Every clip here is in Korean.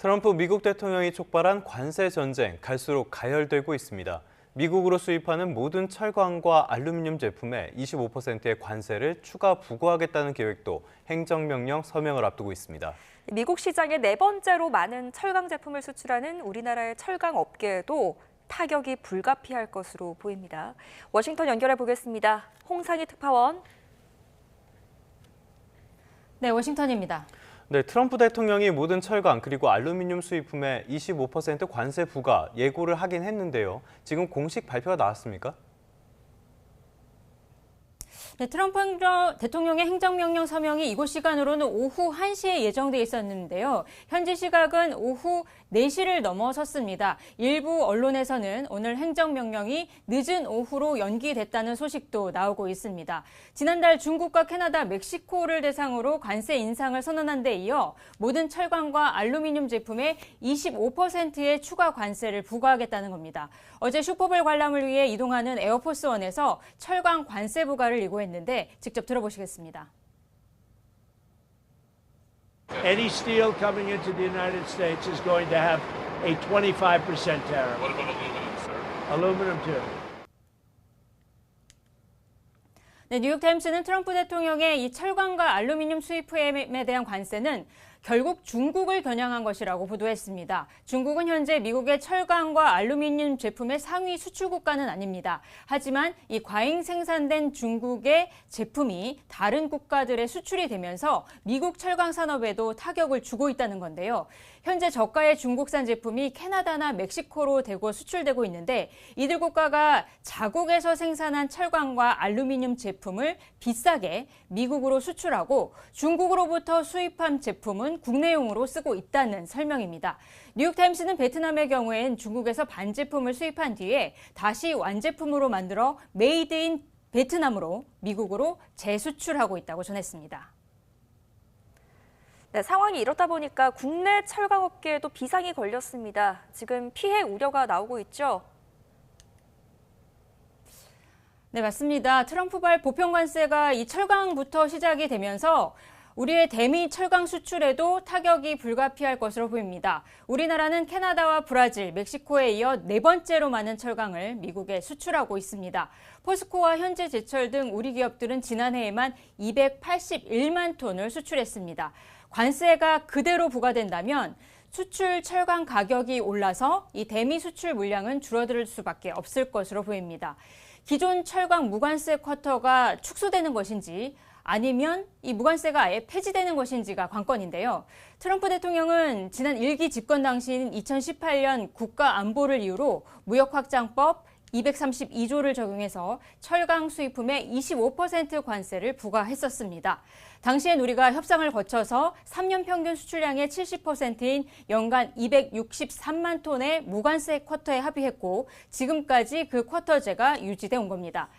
트럼프 미국 대통령이 촉발한 관세 전쟁 갈수록 가열되고 있습니다. 미국으로 수입하는 모든 철광과 알루미늄 제품에 25%의 관세를 추가 부과하겠다는 계획도 행정명령 서명을 앞두고 있습니다. 미국 시장에 네 번째로 많은 철강 제품을 수출하는 우리나라의 철강 업계에도 타격이 불가피할 것으로 보입니다. 워싱턴 연결해 보겠습니다. 홍상희 특파원. 네, 워싱턴입니다. 네, 트럼프 대통령이 모든 철강 그리고 알루미늄 수입품에 25% 관세 부과 예고를 하긴 했는데요. 지금 공식 발표가 나왔습니까? 네, 트럼프 대통령의 행정명령 서명이 이곳 시간으로는 오후 1시에 예정돼 있었는데요. 현지 시각은 오후 4시를 넘어섰습니다. 일부 언론에서는 오늘 행정명령이 늦은 오후로 연기됐다는 소식도 나오고 있습니다. 지난달 중국과 캐나다, 멕시코를 대상으로 관세 인상을 선언한 데 이어 모든 철강과 알루미늄 제품에 25%의 추가 관세를 부과하겠다는 겁니다. 어제 슈퍼볼 관람을 위해 이동하는 에어포스원에서 철강 관세 부과를 예고했는데 직접 들어보시겠습니다. Any steel coming into the United States is going to have a 25% tariff. What about aluminum, sir? Aluminum too. 네, 뉴욕타임스는 트럼프 대통령의 이 철강과 알루미늄 수입품에 대한 관세는 결국 중국을 겨냥한 것이라고 보도했습니다. 중국은 현재 미국의 철강과 알루미늄 제품의 상위 수출 국가는 아닙니다. 하지만 이 과잉 생산된 중국의 제품이 다른 국가들에 수출이 되면서 미국 철강 산업에도 타격을 주고 있다는 건데요. 현재 저가의 중국산 제품이 캐나다나 멕시코로 대거 수출되고 있는데 이들 국가가 자국에서 생산한 철강과 알루미늄 제품을 비싸게 미국으로 수출하고 중국으로부터 수입한 제품은 국내용으로 쓰고 있다는 설명입니다. 뉴욕타임스는 베트남의 경우엔 중국에서 반제품을 수입한 뒤에 다시 완제품으로 만들어 메이드 인 베트남으로 미국으로 재수출하고 있다고 전했습니다. 네, 상황이 이렇다 보니까 국내 철강업계에도 비상이 걸렸습니다. 지금 피해 우려가 나오고 있죠? 네, 맞습니다. 트럼프발 보편관세가 이 철강부터 시작이 되면서 우리의 대미 철강 수출에도 타격이 불가피할 것으로 보입니다. 우리나라는 캐나다와 브라질, 멕시코에 이어 네 번째로 많은 철강을 미국에 수출하고 있습니다. 포스코와 현재제철 등 우리 기업들은 지난해에만 281만 톤을 수출했습니다. 관세가 그대로 부과된다면 수출 철강 가격이 올라서 이 대미 수출 물량은 줄어들 수밖에 없을 것으로 보입니다. 기존 철강 무관세 쿼터가 축소되는 것인지 아니면 이 무관세가 아예 폐지되는 것인지가 관건인데요. 트럼프 대통령은 지난 1기 집권 당시인 2018년 국가안보를 이유로 무역확장법 232조를 적용해서 철강 수입품에 25% 관세를 부과했었습니다. 당시엔 우리가 협상을 거쳐서 3년 평균 수출량의 70%인 연간 263만 톤의 무관세 쿼터에 합의했고 지금까지 그 쿼터제가 유지돼 온 겁니다.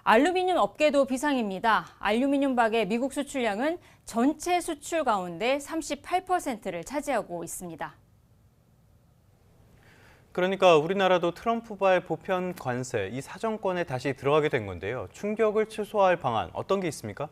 알루미늄 업계도 비상입니다. 알루미늄 박의 미국 수출량은 전체 수출 가운데 38%를 차지하고 있습니다. 그러니까 우리나라도 트럼프발 보편 관세, 이 사정권에 다시 들어가게 된 건데요. 충격을 취소할 방안 어떤 게 있습니까?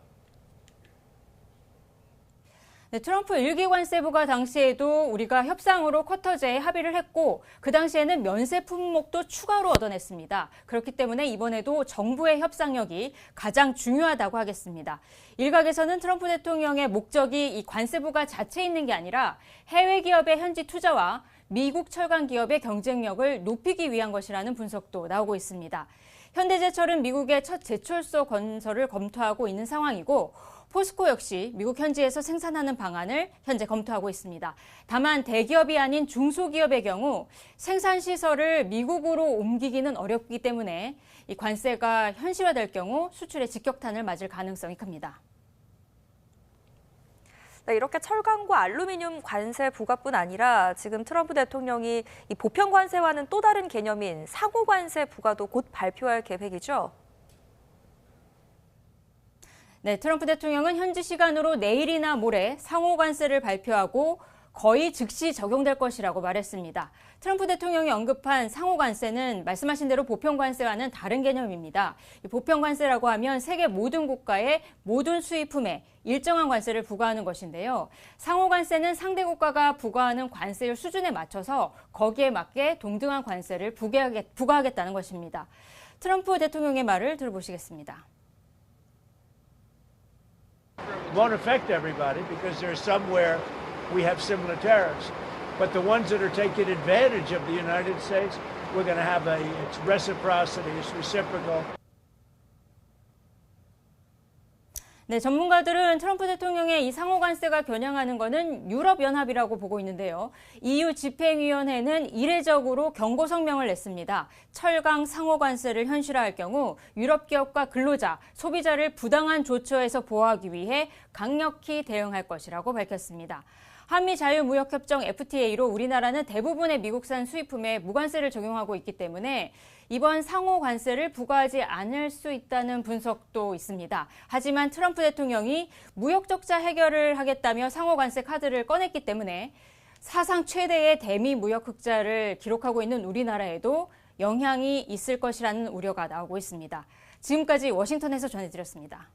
네, 트럼프 1기 관세부가 당시에도 우리가 협상으로 쿼터제에 합의를 했고 그 당시에는 면세 품목도 추가로 얻어냈습니다. 그렇기 때문에 이번에도 정부의 협상력이 가장 중요하다고 하겠습니다. 일각에서는 트럼프 대통령의 목적이 이 관세부가 자체에 있는 게 아니라 해외 기업의 현지 투자와 미국 철강 기업의 경쟁력을 높이기 위한 것이라는 분석도 나오고 있습니다. 현대제철은 미국의 첫 제철소 건설을 검토하고 있는 상황이고 포스코 역시 미국 현지에서 생산하는 방안을 현재 검토하고 있습니다. 다만 대기업이 아닌 중소기업의 경우 생산시설을 미국으로 옮기기는 어렵기 때문에 이 관세가 현실화될 경우 수출에 직격탄을 맞을 가능성이 큽니다. 네, 이렇게 철강과 알루미늄 관세 부과뿐 아니라 지금 트럼프 대통령이 이 보편 관세와는 또 다른 개념인 상호 관세 부과도 곧 발표할 계획이죠? 네, 트럼프 대통령은 현지 시간으로 내일이나 모레 상호 관세를 발표하고 거의 즉시 적용될 것이라고 말했습니다. 트럼프 대통령이 언급한 상호관세는 말씀하신 대로 보편관세와는 다른 개념입니다. 보편관세라고 하면 세계 모든 국가의 모든 수입품에 일정한 관세를 부과하는 것인데요. 상호관세는 상대 국가가 부과하는 관세율 수준에 맞춰서 거기에 맞게 동등한 관세를 부과하겠다는 것입니다. 트럼프 대통령의 말을 들어보시겠습니다. It won't affect everybody because there's somewhere we have similar tariffs. But the ones that are taking advantage of the United States, we're going to have it's reciprocity, it's reciprocal. 네, 전문가들은 트럼프 대통령의 이 상호관세가 겨냥하는 것은 유럽연합이라고 보고 있는데요. EU 집행위원회는 이례적으로 경고 성명을 냈습니다. 철강 상호관세를 현실화할 경우 유럽 기업과 근로자, 소비자를 부당한 조처에서 보호하기 위해 강력히 대응할 것이라고 밝혔습니다. 한미 자유무역협정 FTA로 우리나라는 대부분의 미국산 수입품에 무관세를 적용하고 있기 때문에 이번 상호 관세를 부과하지 않을 수 있다는 분석도 있습니다. 하지만 트럼프 대통령이 무역 적자 해결을 하겠다며 상호 관세 카드를 꺼냈기 때문에 사상 최대의 대미 무역 흑자를 기록하고 있는 우리나라에도 영향이 있을 것이라는 우려가 나오고 있습니다. 지금까지 워싱턴에서 전해드렸습니다.